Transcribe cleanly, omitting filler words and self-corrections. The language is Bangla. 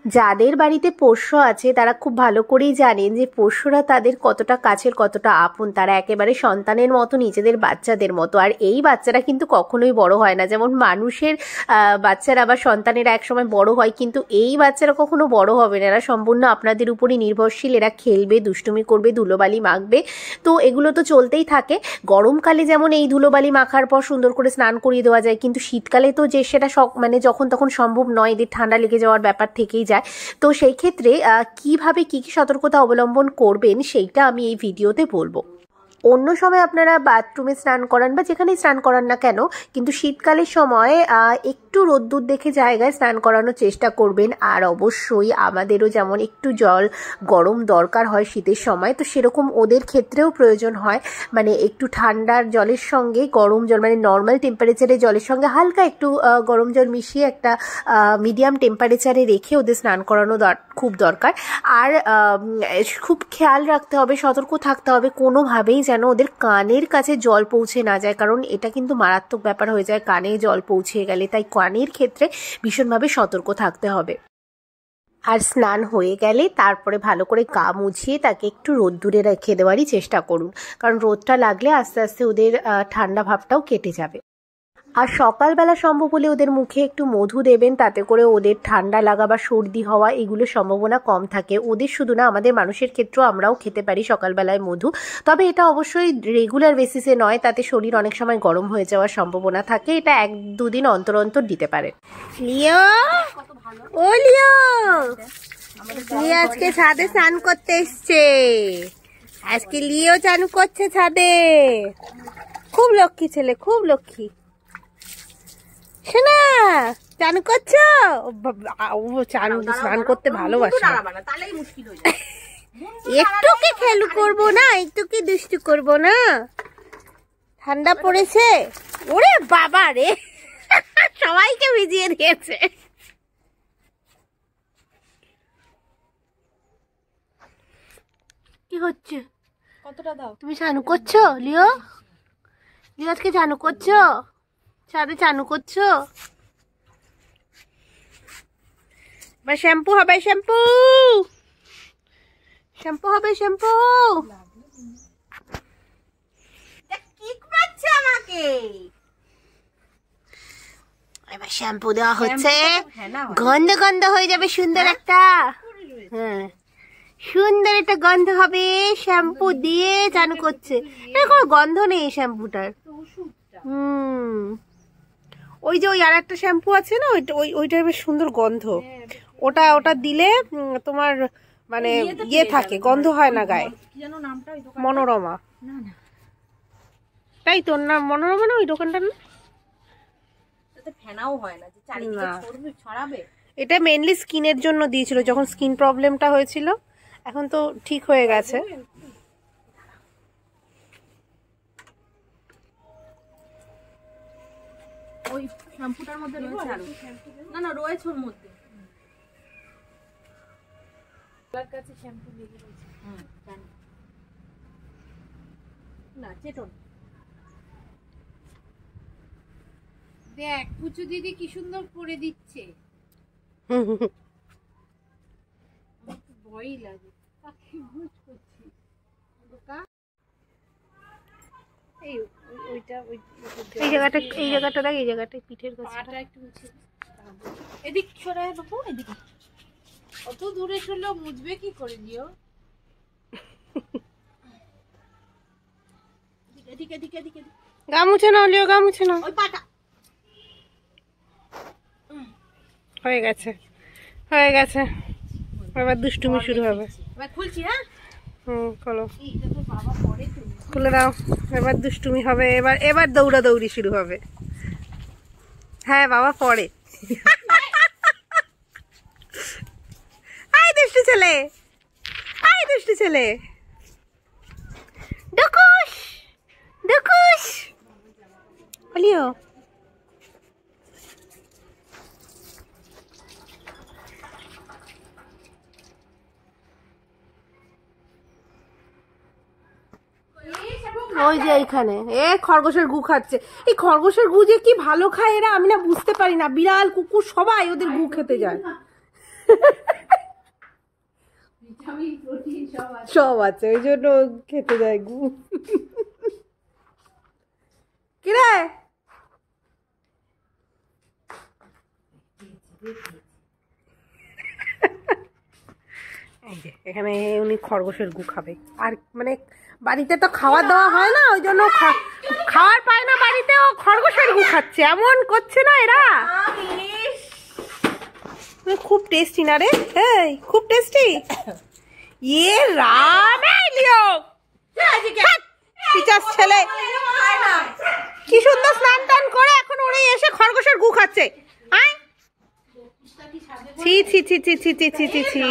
যাদের বাড়িতে পোষ্য আছে তারা খুব ভালো করেই জানেন যে পোষ্যরা তাদের কতটা কাছের, কতটা আপন। তারা একেবারে সন্তানের মতো, নিজেদের বাচ্চাদের মতো। আর এই বাচ্চারা কিন্তু কখনোই বড় হয় না। যেমন মানুষের বাচ্চারা বা সন্তানেরা একসময় বড় হয়, কিন্তু এই বাচ্চারা কখনো বড় হবে না। এরা সম্পূর্ণ আপনাদের উপরই নির্ভরশীল। এরা খেলবে, দুষ্টুমি করবে, ধুলোবালি মাখবে। তো এগুলো তো চলতেই থাকে। গরমকালে যেমন এই ধুলোবালি মাখার পর সুন্দর করে স্নান করিয়ে দেওয়া যায়, কিন্তু শীতকালে তো যে সেটা মানে যখন তখন সম্ভব নয়, এদের ঠান্ডা লেগে যাওয়ার ব্যাপার থেকেই যায়। তো সেই ক্ষেত্রে কিভাবে কি সতর্কতা অবলম্বন করবেন সেইটা আমি এই ভিডিওতে বলবো। অন্য সময় আপনারা বাথরুমে স্নান করান বা যেখানেই স্নান করান না কেন, কিন্তু শীতকালের সময় একটু রোদ্দুর দেখে জায়গায় স্নান করানোর চেষ্টা করবেন। আর অবশ্যই আমাদেরও যেমন একটু জল গরম দরকার হয় শীতের সময়, তো সেরকম ওদের ক্ষেত্রেও প্রয়োজন হয়। মানে একটু ঠান্ডার জলের সঙ্গে গরম জল, মানে নর্মাল টেম্পারেচারের জলের সঙ্গে হালকা একটু গরম জল মিশিয়ে একটা মিডিয়াম টেম্পারেচারে রেখে ওদের স্নান করানো খুব দরকার। আর খুব খেয়াল রাখতে হবে, সতর্ক থাকতে হবে কোনোভাবেই যেন ওদের কানের কাছে জল পৌঁছে না যায়, কারণ এটা কিন্তু মারাত্মক ব্যাপার হয়ে যায় কানে জল পৌঁছে গেলে। তাই কানের ক্ষেত্রে ভীষণভাবে সতর্ক থাকতে হবে। আর স্নান হয়ে গেলে তারপরে ভালো করে গা মুছিয়ে তাকে একটু রোদ্দুরে রেখে দেওয়ারই চেষ্টা করুন, কারণ রোদটা লাগলে আস্তে আস্তে ওদের ঠান্ডা ভাবটাও কেটে যাবে। আর সকালবেলা সম্ভব হলে ওদের মুখে একটু মধু দেবেন, তাতে করে ওদের ঠান্ডা লাগা বা সর্দি হওয়া এগুলোর সম্ভাবনা কম থাকে। ওদের শুধু না, আমাদের মানুষের ক্ষেত্রেও আমরাও খেতে পারি সকালবেলায় মধু, তবে এটা অবশ্যই রেগুলার বেসিসে নয়, তাতে শরীর অনেক সময় গরম হয়ে যাওয়ার সম্ভাবনা থাকে। এটা 1-2 দিন অন্তর অন্তর দিতে পারে। লিও, ও লিও, লিও আজকে ছাদে স্নান করতে এসছে। আজকে লিও চান করছে ছাদে। খুব লক্ষ্মী ছেলে, খুব লক্ষ্মী। শোনা, চান করছো? স্নান করতে ভালোবাসে। একটু কি খেলু করবো না, একটু কি দুষ্টু করবো না? ঠান্ডা পড়েছে। ওরে বাবা রে, সবাইকে ভিজিয়ে দিয়েছে। কি হচ্ছে? কতটা দাও? তুমি চানু করছো লিও? লিও আজকে চানু করছো? ছাদে চানু করছো? বা শ্যাম্পু হবে, শ্যাম্পু শ্যাম্পু হবে, শ্যাম্পু। কিক মারছে আমাকে। এবার শ্যাম্পু দেওয়া হচ্ছে, গন্ধ গন্ধ হয়ে যাবে সুন্দর একটা। হ্যাঁ, সুন্দর একটা গন্ধ হবে। শ্যাম্পু দিয়ে চান করছে। কোনো গন্ধ নেই শ্যাম্পুটার। ওই যে ওই আর একটা শ্যাম্পু আছে না, ওইটার বেশ সুন্দর গন্ধ। ওটা দিলে তোমার মানে ইয়ে থাকে, গন্ধ হয় না গায়ে। মনোরমা, তাই তোর নাম মনোরমা না? ওই দোকানটার না? এটা মেনলি স্কিনের জন্য দিয়েছিল, যখন স্কিন প্রবলেমটা হয়েছিল। এখন তো ঠিক হয়ে গেছে। ওই শ্যাম্পুটার মধ্যে রয়েছে আরো, না রয়েছে ওর মধ্যে। তার কাছে শ্যাম্পু লেগে রয়েছে। না চেটন। দেখ পুচু দিদি কি সুন্দর করে দিচ্ছে। ভয়ই লাগে, কাকে ভুল করছি। এই জায়গাটা দেখ, এই জায়গাটা পিঠের কাছে একটু মুছে। এদিক সরাই বাবু, এদিকে। অত দূরে সরলেও মুছবে কি করে দিও? এদিকে এদিকে এদিকে। গা মুছে নাও লিও, গা মুছে নাও। ওই পাটা হয়ে গেছে, হয়ে গেছে। এবার দুষ্টুমি শুরু হবে। এবার খুলছি। হ্যাঁ, খোলো, খুলে দাও। এবার দুষ্টুমি হবে, এবার দৌড়াদৌড়ি শুরু হবে। হ্যাঁ বাবা পড়ে। আই দুষ্টু ছেলে, আই দুষ্টু ছেলে। ডুকুস ডুকুস বলিও। ওই যে এইখানে খরগোশের গু খাচ্ছে। এই খরগোশের গু যে কি ভালো খায় এরা, আমি না বুঝতে পারি না। বিড়াল কুকুর সবাই ওদের গু খেতে যায়। সব আছে, ওই জন্য খেতে যায় গু। কিরে এই যে এখানে উনি খরগোশের গু খাবে। আর মানে বাড়িতে তো খাওয়ার দাওয়া হয় না, ওই জন্য খাওয়ার পায় না বাড়িতে, ও খরগোশের গু খাচ্ছে। এমন করছে না এরা, খুব টেস্টি না রে? এই খুব টেস্টি। ইয়ে রাম লিও পিচাস ছেলে কি সুন্দর স্নান টান করে এখন ওরে এসে খরগোশের গু খাচ্ছে। আয় ছি ছি ছি ছি ছি ছি ছি ছি ছি।